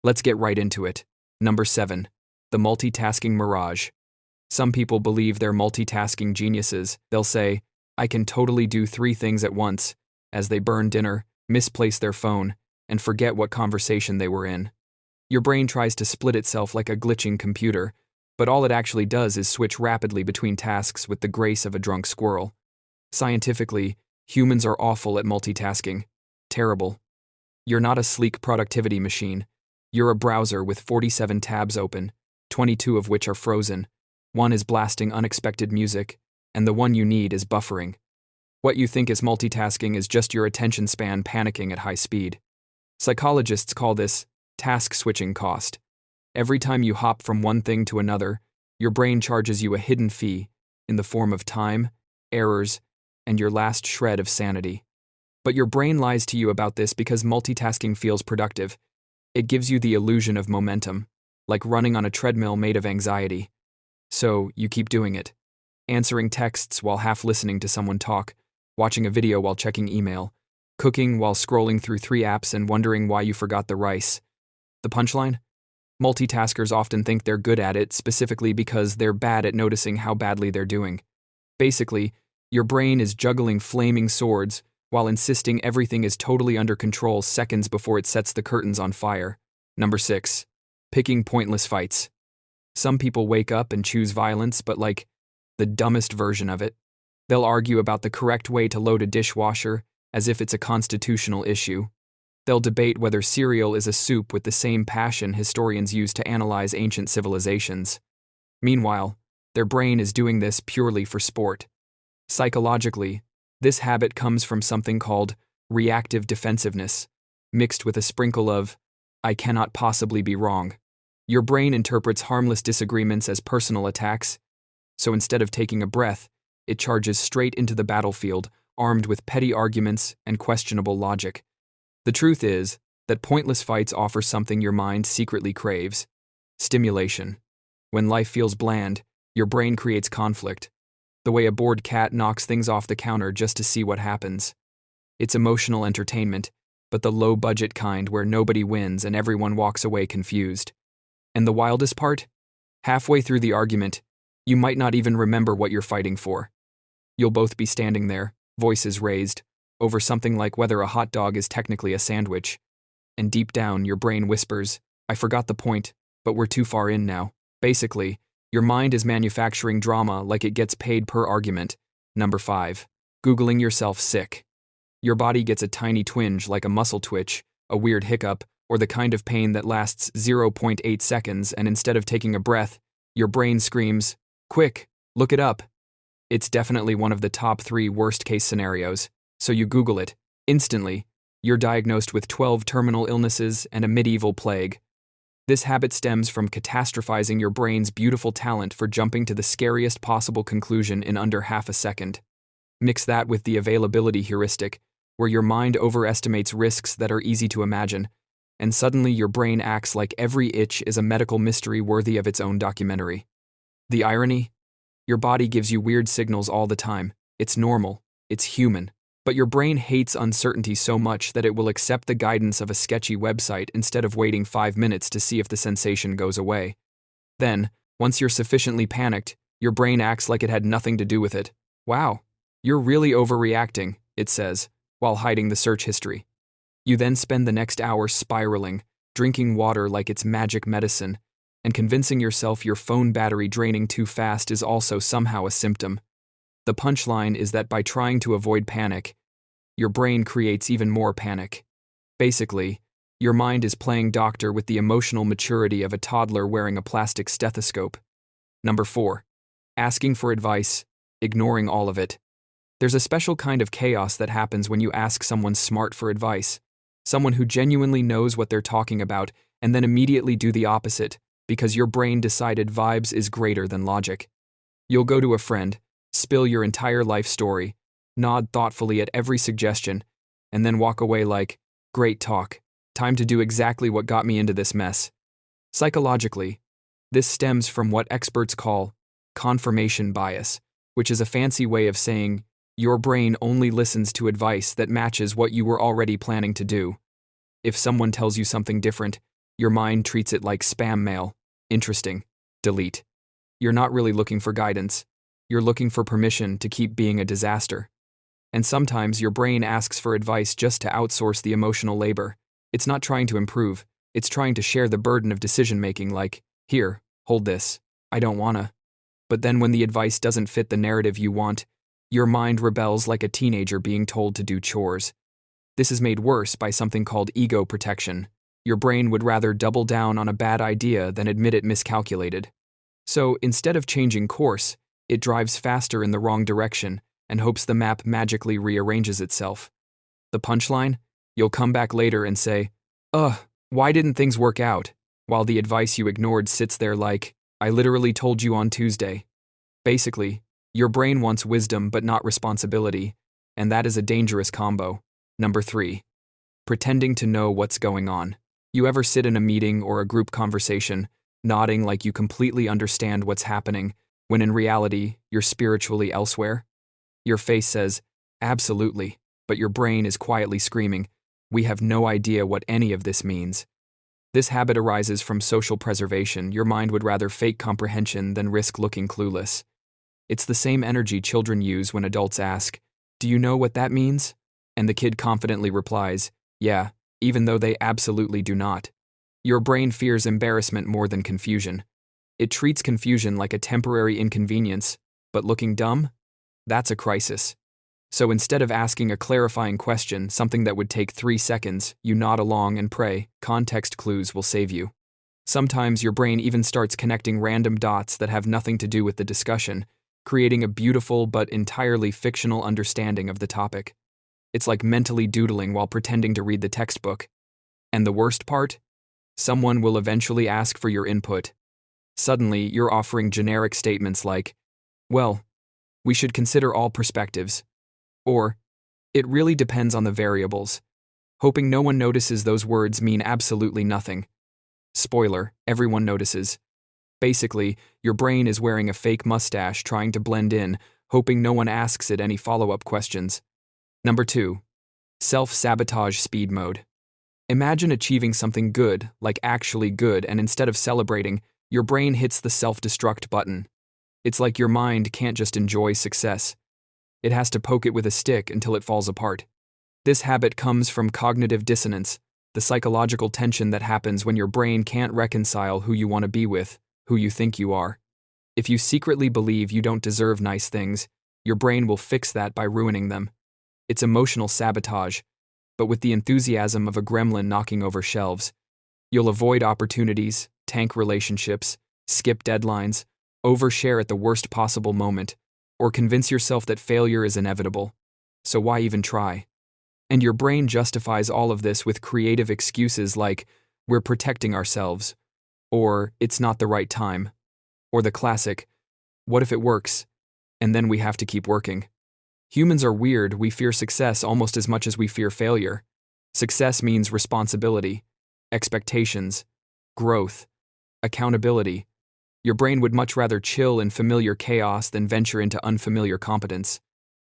Let's get right into it. Number 7. The Multitasking Mirage. Some people believe they're multitasking geniuses. They'll say, I can totally do 3 things at once, as they burn dinner, misplace their phone, and forget what conversation they were in. Your brain tries to split itself like a glitching computer, but all it actually does is switch rapidly between tasks with the grace of a drunk squirrel. Scientifically, humans are awful at multitasking. Terrible. You're not a sleek productivity machine. You're a browser with 47 tabs open, 22 of which are frozen. One is blasting unexpected music, and the one you need is buffering. What you think is multitasking is just your attention span panicking at high speed. Psychologists call this task switching cost. Every time you hop from one thing to another, your brain charges you a hidden fee in the form of time, errors, and your last shred of sanity. But your brain lies to you about this because multitasking feels productive. It gives you the illusion of momentum, like running on a treadmill made of anxiety. So, you keep doing it. Answering texts while half listening to someone talk, watching a video while checking email, cooking while scrolling through 3 apps and wondering why you forgot the rice. The punchline? Multitaskers often think they're good at it specifically because they're bad at noticing how badly they're doing. Basically, your brain is juggling flaming swords while insisting everything is totally under control seconds before it sets the curtains on fire. Number 6. Picking pointless fights. Some people wake up and choose violence, but like the dumbest version of it. They'll argue about the correct way to load a dishwasher as if it's a constitutional issue. They'll debate whether cereal is a soup with the same passion historians use to analyze ancient civilizations. Meanwhile, their brain is doing this purely for sport. Psychologically, this habit comes from something called reactive defensiveness, mixed with a sprinkle of, I cannot possibly be wrong. Your brain interprets harmless disagreements as personal attacks, so instead of taking a breath, it charges straight into the battlefield, armed with petty arguments and questionable logic. The truth is that pointless fights offer something your mind secretly craves: stimulation. When life feels bland, your brain creates conflict, the way a bored cat knocks things off the counter just to see what happens. It's emotional entertainment, but the low-budget kind where nobody wins and everyone walks away confused. And the wildest part? Halfway through the argument, you might not even remember what you're fighting for. You'll both be standing there, voices raised, over something like whether a hot dog is technically a sandwich. And deep down, your brain whispers, I forgot the point, but we're too far in now. Basically, your mind is manufacturing drama like it gets paid per argument. Number 5. Googling yourself sick. Your body gets a tiny twinge like a muscle twitch, a weird hiccup, or the kind of pain that lasts 0.8 seconds, and instead of taking a breath, your brain screams, quick, look it up. It's definitely one of the top 3 worst-case scenarios, so you Google it. Instantly, you're diagnosed with 12 terminal illnesses and a medieval plague. This habit stems from catastrophizing your brain's beautiful talent for jumping to the scariest possible conclusion in under half a second. Mix that with the availability heuristic, where your mind overestimates risks that are easy to imagine, and suddenly your brain acts like every itch is a medical mystery worthy of its own documentary. The irony? Your body gives you weird signals all the time. It's normal. It's human. But your brain hates uncertainty so much that it will accept the guidance of a sketchy website instead of waiting 5 minutes to see if the sensation goes away. Then, once you're sufficiently panicked, your brain acts like it had nothing to do with it. Wow, you're really overreacting, it says, while hiding the search history. You then spend the next hour spiraling, drinking water like it's magic medicine, and convincing yourself your phone battery draining too fast is also somehow a symptom. The punchline is that by trying to avoid panic, your brain creates even more panic. Basically, your mind is playing doctor with the emotional maturity of a toddler wearing a plastic stethoscope. Number 4. Asking for advice, ignoring all of it. There's a special kind of chaos that happens when you ask someone smart for advice, someone who genuinely knows what they're talking about, and then immediately do the opposite, because your brain decided vibes is greater than logic. You'll go to a friend, spill your entire life story, nod thoughtfully at every suggestion, and then walk away like, great talk, time to do exactly what got me into this mess. Psychologically, this stems from what experts call confirmation bias, which is a fancy way of saying your brain only listens to advice that matches what you were already planning to do. If someone tells you something different, Your mind treats it like spam mail. Interesting. Delete. You're not really looking for guidance. You're looking for permission to keep being a disaster. And sometimes your brain asks for advice just to outsource the emotional labor. It's not trying to improve. It's trying to share the burden of decision-making like, here, hold this. I don't wanna. But then when the advice doesn't fit the narrative you want, your mind rebels like a teenager being told to do chores. This is made worse by something called ego protection. Your brain would rather double down on a bad idea than admit it miscalculated. So instead of changing course, it drives faster in the wrong direction and hopes the map magically rearranges itself. The punchline? You'll come back later and say, "Ugh, why didn't things work out?" While the advice you ignored sits there like, "I literally told you on Tuesday." Basically, your brain wants wisdom but not responsibility, and that is a dangerous combo. Number 3. Pretending to know what's going on. You ever sit in a meeting or a group conversation, nodding like you completely understand what's happening, when in reality, you're spiritually elsewhere? Your face says, "Absolutely," but your brain is quietly screaming, "We have no idea what any of this means." This habit arises from social preservation. Your mind would rather fake comprehension than risk looking clueless. It's the same energy children use when adults ask, "Do you know what that means?" And the kid confidently replies, "Yeah," even though they absolutely do not. Your brain fears embarrassment more than confusion. It treats confusion like a temporary inconvenience, but looking dumb? That's a crisis. So instead of asking a clarifying question, something that would take 3 seconds, you nod along and pray. Context clues will save you. Sometimes your brain even starts connecting random dots that have nothing to do with the discussion, creating a beautiful but entirely fictional understanding of the topic. It's like mentally doodling while pretending to read the textbook. And the worst part? Someone will eventually ask for your input. Suddenly, you're offering generic statements like, "Well, we should consider all perspectives." Or, "It really depends on the variables," hoping no one notices those words mean absolutely nothing. Spoiler, everyone notices. Basically, your brain is wearing a fake mustache trying to blend in, hoping no one asks it any follow-up questions. Number 2. Self-Sabotage speed mode. Imagine achieving something good, like actually good, and instead of celebrating, your brain hits the self-destruct button. It's like your mind can't just enjoy success. It has to poke it with a stick until it falls apart. This habit comes from cognitive dissonance, the psychological tension that happens when your brain can't reconcile who you want to be with, who you think you are. If you secretly believe you don't deserve nice things, your brain will fix that by ruining them. It's emotional sabotage, but with the enthusiasm of a gremlin knocking over shelves. You'll avoid opportunities, tank relationships, skip deadlines, overshare at the worst possible moment, or convince yourself that failure is inevitable. So why even try? And your brain justifies all of this with creative excuses like, "We're protecting ourselves," or "It's not the right time," or the classic, "What if it works?" And then we have to keep working. Humans are weird. We fear success almost as much as we fear failure. Success means responsibility, expectations, growth, accountability. Your brain would much rather chill in familiar chaos than venture into unfamiliar competence.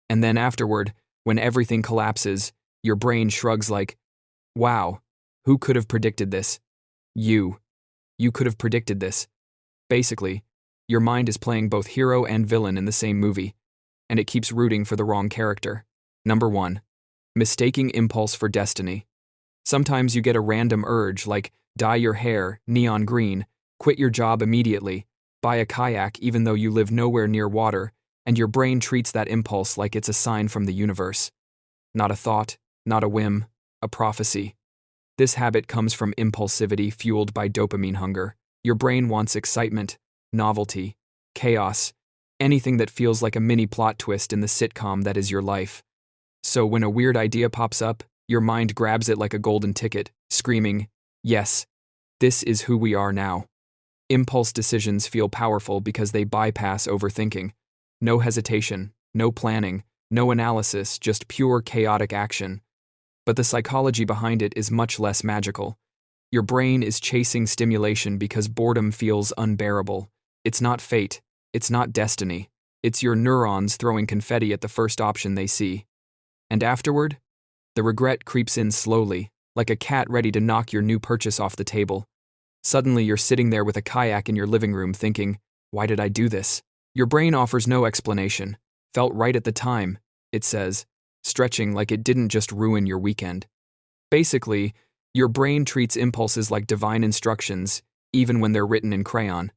And then afterward, when everything collapses, your brain shrugs like, "Wow, who could have predicted this?" You. You could have predicted this. Basically, your mind is playing both hero and villain in the same movie, and it keeps rooting for the wrong character. Number 1. Mistaking impulse for destiny. Sometimes you get a random urge like dye your hair neon green, quit your job immediately, buy a kayak even though you live nowhere near water, and your brain treats that impulse like it's a sign from the universe. Not a thought, not a whim, a prophecy. This habit comes from impulsivity fueled by dopamine hunger. Your brain wants excitement, novelty, chaos, anything that feels like a mini plot twist in the sitcom that is your life. So when a weird idea pops up, your mind grabs it like a golden ticket, screaming, "Yes, this is who we are now." Impulse decisions feel powerful because they bypass overthinking. No hesitation, no planning, no analysis, just pure chaotic action. But the psychology behind it is much less magical. Your brain is chasing stimulation because boredom feels unbearable. It's not fate. It's not destiny. It's your neurons throwing confetti at the first option they see. And afterward, the regret creeps in slowly, like a cat ready to knock your new purchase off the table. Suddenly, you're sitting there with a kayak in your living room thinking, why did I do this? Your brain offers no explanation. Felt right at the time, it says, stretching like it didn't just ruin your weekend. Basically, your brain treats impulses like divine instructions, even when they're written in crayon.